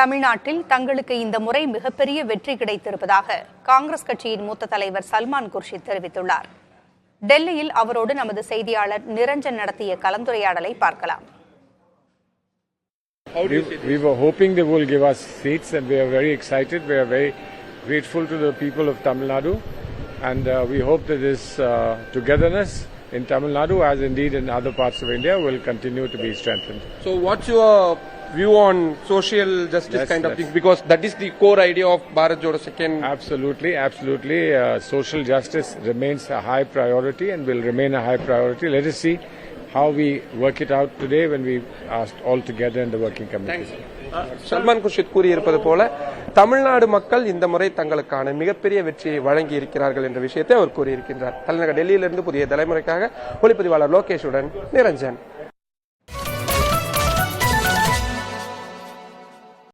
தமிழ்நாட்டில் தங்களுக்கு இந்த முறை மிகப்பெரிய வெற்றி கிடைத்திருப்பதாக காங்கிரஸ் கட்சியின் மூத்த தலைவர் சல்மான் குர்ஷித் தெரிவித்துள்ளார். டெல்லியில் அவரோடு நமது செய்தியாளர் நிரஞ்சன் நடத்திய கலந்துரையாடலை பார்க்கலாம். We were hoping they will give us seats, and we are very excited. We are very grateful to the people of Tamil Nadu, and we hope that this togetherness in Tamil Nadu, as indeed in other parts of India, will continue to be strengthened. So what's your view on social justice kind of thing? Because that is the core idea of Bharat Jodo second. Absolutely. Social justice remains a high priority and will remain a high priority. Let us see how we work it out today when we are all together in the working committee. Salman Khurshid கூறியிருப்பது போல தமிழ்நாடு மக்கள் இந்த முறை தங்களுக்கான மிகப்பெரிய வெற்றியை வழங்கி இருக்கிறார்கள் என்ற விஷயத்தை அவர் கூறியிருக்கின்றார். தலைநகர் டெல்லியிலிருந்து புதிய தலைமுறைக்காக ஒளிப்பதிவாளர் லோகேஷுடன் நிரஞ்சன்.